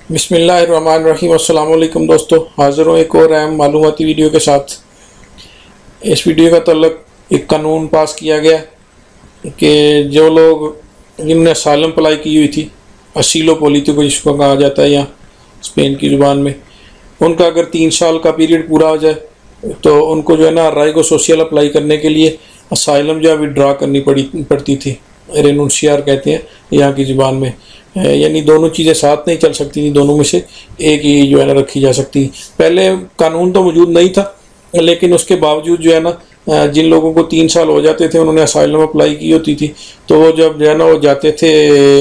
बिस्मिल्लाहिर्रहमानिर्रहीम। अस्सलाम वालेकुम दोस्तों, हाज़िर हूँ एक और अहम मालूमाती वीडियो के साथ। इस वीडियो का तल्लुक़ एक कानून पास किया गया कि जो लोग जिनने असाइलम अप्लाई की हुई थी, असीलो पॉलिटिको जिसको कहा जाता है यहाँ स्पेन की ज़ुबान में, उनका अगर 3 साल का पीरियड पूरा हो जाए तो उनको जो है ना अराइगो सोशल अप्लाई करने के लिए असाइलम जो है विड्रा करनी पड़ती थी। रेनुंशियर कहते हैं यहाँ की ज़ुबान में, यानी दोनों चीज़ें साथ नहीं चल सकती थी, दोनों में से एक ही जो है ना रखी जा सकती। पहले कानून तो मौजूद नहीं था, लेकिन उसके बावजूद जो है ना जिन लोगों को 3 साल हो जाते थे, उन्होंने असाइलम अप्लाई की होती थी, तो वो जब जो है ना वो जाते थे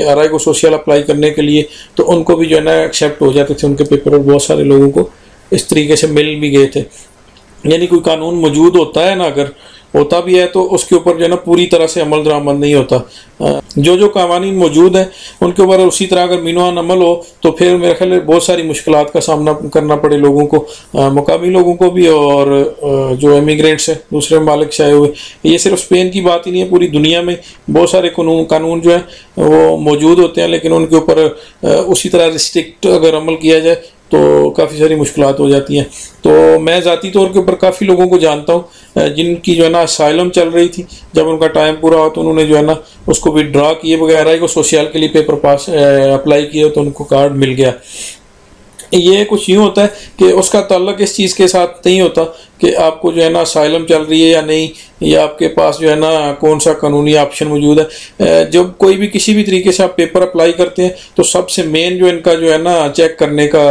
अराइगो सोशल अप्लाई करने के लिए, तो उनको भी जो है ना एक्सेप्ट हो जाते थे उनके पेपर, और बहुत सारे लोगों को इस तरीके से मिल भी गए थे। यानी कोई कानून मौजूद होता है ना, अगर होता भी है तो उसके ऊपर जो है ना पूरी तरह से अमल दरामद नहीं होता। जो कानून मौजूद है उनके ऊपर उसी तरह अगर मीनवान अमल हो तो फिर मेरे ख्याल में बहुत सारी मुश्किलात का सामना करना पड़े लोगों को, मुकामी लोगों को भी, और जो इमिग्रेंट्स हैं दूसरे ममालिक से आए हुए। ये सिर्फ स्पेन की बात ही नहीं है, पूरी दुनिया में बहुत सारे कानून जो है वो मौजूद होते हैं, लेकिन उनके ऊपर उसी तरह रिस्ट्रिक्ट अगर अमल किया जाए तो काफ़ी सारी मुश्किलात हो जाती हैं। तो मैं ज़ाती तौर के ऊपर काफ़ी लोगों को जानता हूँ जिनकी जो है ना असाइलम चल रही थी, जब उनका टाइम पूरा हो तो उन्होंने जो है ना उसको विड्रॉ किए वगैरह को सोशल के लिए पेपर पास अप्लाई किया तो उनको कार्ड मिल गया। ये कुछ यूँ होता है कि उसका ताल्लुक इस चीज़ के साथ नहीं होता कि आपको जो है ना असाइलम चल रही है या नहीं, या आपके पास जो है ना कौन सा कानूनी ऑप्शन मौजूद है। जब कोई भी किसी भी तरीके से आप पेपर अप्लाई करते हैं तो सबसे मेन जो इनका जो है ना चेक करने का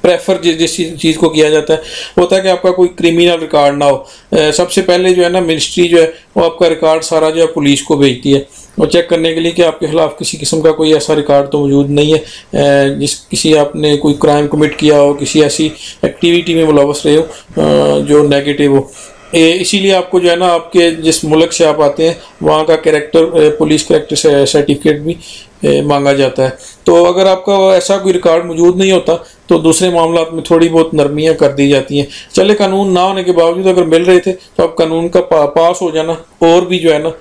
प्रेफर जिस चीज़ को किया जाता है होता है कि आपका कोई क्रिमिनल रिकॉर्ड ना हो। सबसे पहले जो है ना मिनिस्ट्री जो है वो आपका रिकॉर्ड सारा जो है पुलिस को भेजती है और चेक करने के लिए कि आपके खिलाफ किसी किस्म का कोई ऐसा रिकॉर्ड तो मौजूद नहीं है किसी आपने कोई क्राइम कमिट किया हो, किसी ऐसी एक्टिविटी में मुलव्वस रहे हो जो नेगेटिव हो। इसीलिए आपको जो है ना आपके जिस मुल्क से आप आते हैं वहाँ का कैरेक्टर, पुलिस कैरेक्टर सर्टिफिकेट भी मांगा जाता है। तो अगर आपका ऐसा कोई रिकॉर्ड मौजूद नहीं होता तो दूसरे मामलों में थोड़ी बहुत नरमियाँ कर दी जाती हैं। चले कानून ना होने के बावजूद अगर मिल रहे थे तो अब कानून का पास हो जाना और भी जो है ना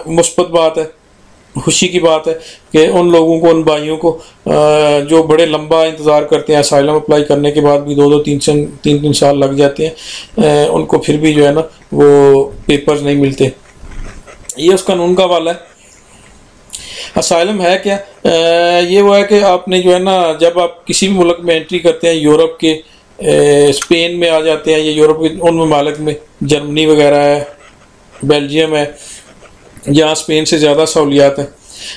मुस्बत बात है, खुशी की बात है कि उन लोगों को, उन भाइयों को जो बड़े लंबा इंतज़ार करते हैं असाइलम अप्लाई करने के बाद भी 2-3 साल लग जाते हैं, उनको फिर भी जो है ना वो पेपर्स नहीं मिलते। ये उस कानून का हवाला है। असाइलम है क्या? ये वो है कि आपने जो है ना जब आप किसी भी मुल्क में एंट्री करते हैं, यूरोप के स्पेन में आ जाते हैं या यूरोप के उन ममालिक में, जर्मनी वगैरह है, बेल्जियम है, जहाँ स्पेन से ज़्यादा सहूलियात है,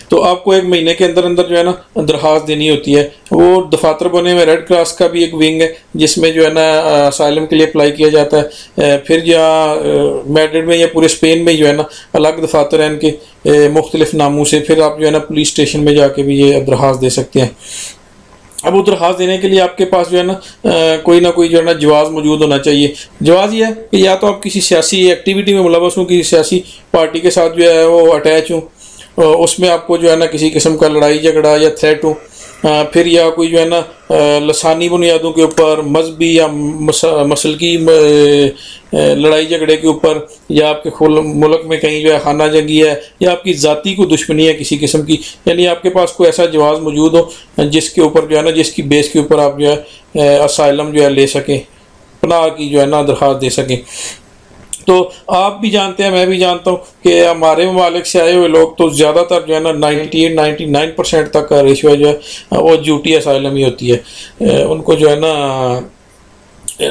तो आपको 1 महीने के अंदर अंदर जो है ना दरख्वास्त देनी होती है। वो दफातर बने हुए रेड क्रॉस का भी एक विंग है जिसमें जो है ना असाइलम के लिए अप्लाई किया जाता है। फिर जहाँ मैड्रिड में या पूरे स्पेन में जो है ना अलग दफातर हैं इनके मुख्तलिफ नामों से, फिर आप जो है ना पुलिस स्टेशन में जाके भी ये दरख्वास्त दे सकते हैं। अब वो दरख्वास्त देने के लिए आपके पास जो है ना कोई ना कोई जो है ना जवाज़ मौजूद होना चाहिए। जवाज़ ये है कि या तो आप किसी सियासी एक्टिविटी में मुलव्वस हों, किसी सियासी पार्टी के साथ जो है वो अटैच हों, उसमें आपको जो है ना किसी किस्म का लड़ाई झगड़ा या थ्रेट हो, फिर या कोई जो है ना लसानी बुनियादों के ऊपर, मजहबी या मसलकी लड़ाई झगड़े के ऊपर, या आपके मुल्क में कहीं जो है खाना जंगी है, या आपकी ज़ाती को दुश्मनी है किसी किस्म की, यानी आपके पास कोई ऐसा जवाज़ मौजूद हो जिसके ऊपर जो है ना, जिसकी बेस के ऊपर आप जो है असाइलम जो है ले सकें, पनाह की जो है ना दरख्वास्त दे सकें। तो आप भी जानते हैं, मैं भी जानता हूँ कि हमारे ममालिक से आए हुए लोग तो ज़्यादातर जो है ना 98-99% तक का रेशियो जो है वो झूठी असाइलम ही होती है। उनको जो है ना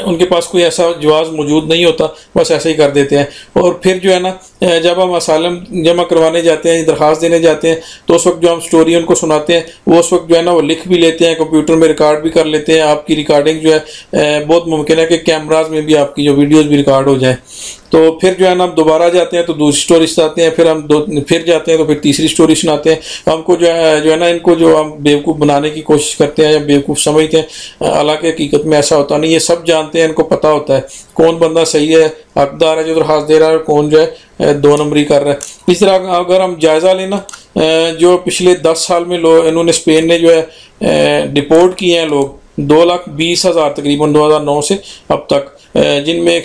उनके पास कोई ऐसा जवाज़ मौजूद नहीं होता, बस ऐसे ही कर देते हैं। और फिर जो है ना जब हम असाइलम जमा करवाने जाते हैं, दरख्वास्त देने जाते हैं, तो उस वक्त जो हम स्टोरी उनको सुनाते हैं वो उस वक्त जो है ना वो लिख भी लेते हैं, कंप्यूटर में रिकॉर्ड भी कर लेते हैं। आपकी रिकॉर्डिंग जो है बहुत मुमकिन है कि कैमराज में भी आपकी जो वीडियोज़ भी रिकॉर्ड हो जाए। तो फिर जो है ना हम दोबारा जाते हैं तो दूसरी स्टोरी सुनाते हैं, फिर हम फिर जाते हैं तो फिर तीसरी स्टोरी सुनाते हैं। हमको जो है ना इनको जो हम बेवकूफ़ बनाने की कोशिश करते हैं या बेवकूफ़ समझते हैं, हालांकि हकीकत में ऐसा होता नहीं। ये सब जानते हैं, इनको पता होता है कौन बंदा सही है, हकदार है जो दरख्वास्त दे रहा है, और कौन जो है 2 नंबरी कर रहा है। इस तरह अगर हम जायज़ा लेना जो पिछले 10 साल में लोग इन्होंने स्पेन ने जो है डिपोर्ट किए हैं लोग 2,20,000 तकरीबन 2009 से अब तक, जिनमें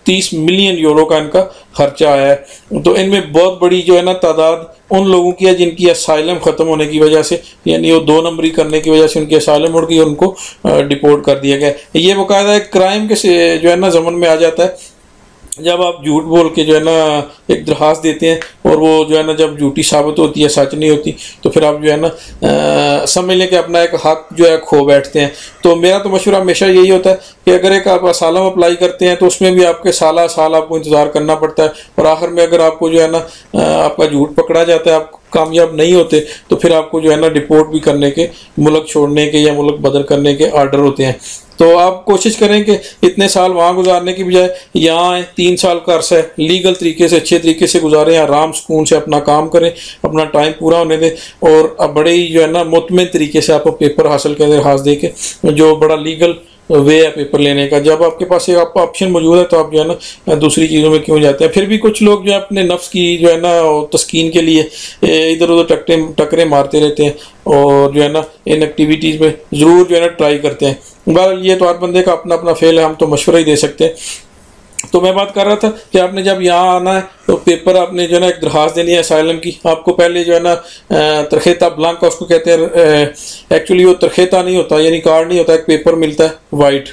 30 मिलियन यूरो का इनका खर्चा आया है। तो इनमें बहुत बड़ी जो है ना तादाद उन लोगों की है जिनकी असाइलम ख़त्म होने की वजह से, यानी वो 2 नंबरी करने की वजह से उनकी असाइलम उड़ गई, उनको डिपोर्ट कर दिया गया। ये बाकायदा एक क्राइम के से जो है ना ज़मन में आ जाता है जब आप झूठ बोल के जो है ना एक दरख्वास्त देते हैं और वो जो है ना जब झूठी साबित होती है, सच नहीं होती, तो फिर आप जो है ना समझ लें कि अपना एक हक जो है खो बैठते हैं। तो मेरा तो मशवरा हमेशा यही होता है कि अगर एक आप असालम अप्लाई करते हैं तो उसमें भी आपके साल आपको इंतज़ार करना पड़ता है, और आखिर में अगर आपको जो है ना आपका झूठ पकड़ा जाता है, आप कामयाब नहीं होते, तो फिर आपको जो है ना डिपोर्ट भी करने के, मुल्क छोड़ने के या मुल्क बदल करने के आर्डर होते हैं। तो आप कोशिश करें कि इतने साल वहाँ गुजारने की बजाय यहाँ आए, 3 साल का अर्सा है, लीगल तरीके से अच्छे तरीके से गुजारें, आराम सुकून से अपना काम करें, अपना टाइम पूरा होने दें, और अब बड़े ही जो है ना मुतमिन तरीके से आप पेपर हासिल करें, दरख्वास्त दे के, जो बड़ा लीगल वे है पेपर लेने का। जब आपके पास एक आपका ऑप्शन मौजूद है तो आप जो है ना दूसरी चीज़ों में क्यों जाते हैं। फिर भी कुछ लोग जो है अपने नफ्स की जो है ना तस्कीन के लिए इधर उधर टकरे मारते रहते हैं, और जो है ना इन एक्टिविटीज़ में ज़रूर जो है ना ट्राई करते हैं। बहरहाल ये तो हर बंदे का अपना अपना फेल है, हम तो मशवरा ही दे सकते हैं। तो मैं बात कर रहा था कि आपने जब यहाँ आना है तो पेपर आपने जो है ना एक दरख्वास्त देनी है असाइलम की। आपको पहले जो है ना तरखेता ब्लांका उसको कहते हैं, एक्चुअली वो तरखेता नहीं होता, यानी कार्ड नहीं होता, एक पेपर मिलता है वाइट।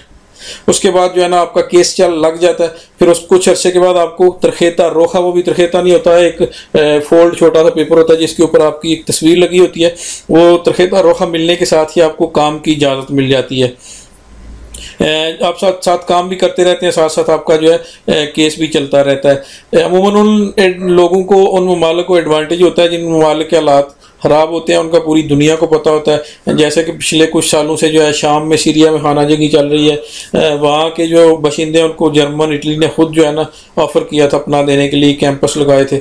उसके बाद जो है ना आपका केस चल लग जाता है, फिर उस कुछ अरसे के बाद आपको तरखेता रोखा, वो भी तरखेता नहीं होता है, एक फोल्ड छोटा सा पेपर होता है जिसके ऊपर आपकी एक तस्वीर लगी होती है। वो तरखेता रोखा मिलने के साथ ही आपको काम की इजाज़त मिल जाती है। आप साथ साथ काम भी करते रहते हैं, साथ साथ आपका जो है केस भी चलता रहता है। अमूमन उन लोगों को, उन ममालिक को एडवांटेज होता है जिन ममालिक के हालात ख़राब होते हैं, उनका पूरी दुनिया को पता होता है। जैसे कि पिछले कुछ सालों से जो है शाम में, सीरिया में खानाजगी चल रही है, वहाँ के जो बशिंदे हैं उनको जर्मन, इटली ने खुद जो है ना ऑफ़र किया था अपना देने के लिए, कैंपस लगाए थे।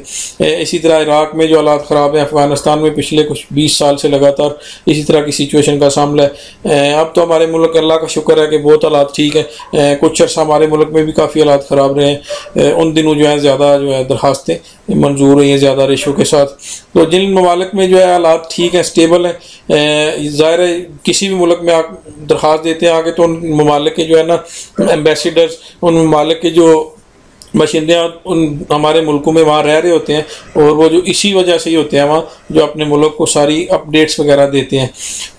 इसी तरह इराक़ में जो हालात ख़राब हैं, अफ़गानिस्तान में पिछले कुछ 20 साल से लगातार इसी तरह की सिचुएशन का सामना है। अब तो हमारे मुल्क, अल्लाह का शुक्र है कि बहुत हालात ठीक है। कुछ अर्सा हमारे मुल्क में भी काफ़ी हालात ख़राब रहे हैं, उन दिनों जो है ज़्यादा जो है दरख्वास्तें मंजूर हुई हैं ज़्यादा रेशो के साथ। तो जिन ममालिक में जो है हालात ठीक हैं, स्टेबल हैं, ज़ाहिर है किसी भी मुल्क में आप दरख्वास्त देते हैं आगे, तो उन ममालिक के जो है ना एम्बेसडर्स, उन ममालिक के जो बाशिंदे उन हमारे मुल्कों में वहाँ रह रहे होते हैं, और वो जो इसी वजह से ही होते हैं वहाँ, जो अपने मुल्क को सारी अपडेट्स वगैरह देते हैं।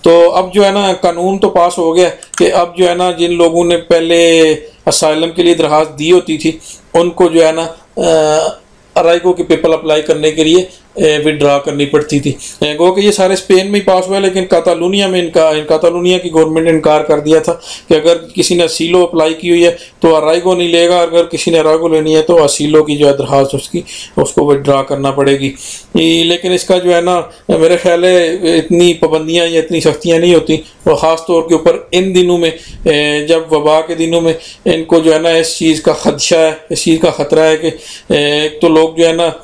तो अब जो है ना कानून तो पास हो गया कि अब जो है ना जिन लोगों ने पहले असाइलम के लिए दरख्वास्त दी होती थी, उनको जो है ना अराइगो के पेपर अप्लाई करने के लिए विड्रा करनी पड़ती थी। गो कि ये सारे स्पेन में ही पास हुआ, लेकिन कातालूनिया में कातालूनिया की गवर्नमेंट ने इनकार कर दिया था कि अगर किसी ने असीलो अप्लाई की हुई है तो अराइगो नहीं लेगा, अगर किसी ने अराइगो लेनी है तो असीलो की जो है दरख्वास्त उसको विड्रा करना पड़ेगी। लेकिन इसका जो है ना मेरे ख्याल है इतनी पाबंदियाँ या इतनी सख्तियाँ नहीं होती, और ख़ास तौर के ऊपर इन दिनों में, जब वबा के दिनों में इनको जो है ना इस चीज़ का खदशा है, इस चीज़ का ख़तरा है कि एक तो लोग जो है ना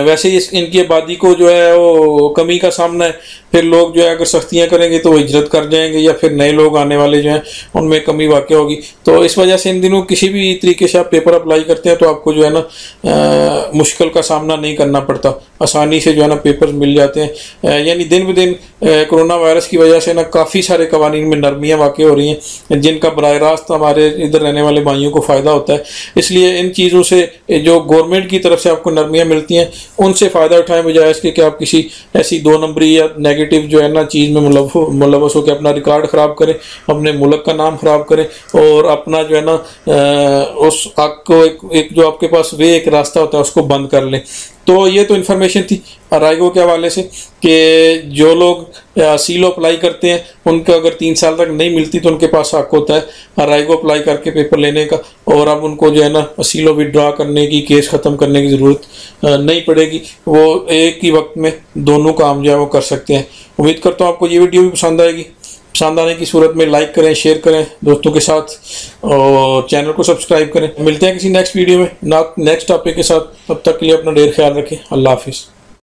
वैसे ही इनकी आबादी को जो है वो कमी का सामना है, फिर लोग जो है अगर सख्तियाँ करेंगे तो वो हिजरत कर जाएंगे, या फिर नए लोग आने वाले जो हैं उनमें कमी वाक़ होगी। तो इस वजह से इन दिनों किसी भी तरीके से आप पेपर अप्लाई करते हैं तो आपको जो है ना मुश्किल का सामना नहीं करना पड़ता, आसानी से जो है ना पेपर मिल जाते हैं। यानी दिन ब दिन कोरोना वायरस की वजह से ना काफ़ी सारे कवानीन में नरमियाँ वाक़ हो रही हैं, जिनका बराह रास्त हमारे इधर रहने वाले भाइयों को फ़ायदा होता है। इसलिए इन चीज़ों से जो गवर्नमेंट की तरफ से आपको नरमियाँ मिलती हैं उनसे फ़ायदा उठाएं, बजाय इसके कि आप किसी ऐसी 2 नंबरी या नेगेटिव जो है ना चीज़ में मुलव्वस होकर अपना रिकॉर्ड ख़राब करें, अपने मुल्क का नाम ख़राब करें, और अपना जो है ना उस हक को एक जो आपके पास वे एक रास्ता होता है उसको बंद कर लें। तो ये तो इन्फॉर्मेशन थी अराइगो के हवाले से कि जो लोग असीलो अप्लाई करते हैं उनको अगर 3 साल तक नहीं मिलती तो उनके पास हक होता है अराइगो अप्लाई करके पेपर लेने का, और अब उनको जो है ना असीलो विड्रॉ करने की, केस ख़त्म करने की ज़रूरत नहीं पड़ेगी। वो एक ही वक्त में दोनों काम जो है वो कर सकते हैं। उम्मीद करता हूँ आपको ये वीडियो भी पसंद आएगी। पसंद आने की सूरत में लाइक करें, शेयर करें दोस्तों के साथ, और चैनल को सब्सक्राइब करें। मिलते हैं किसी नेक्स्ट वीडियो में नेक्स्ट टॉपिक के साथ। तब तक के लिए अपना ढेर ख्याल रखें। अल्लाह हाफिज़।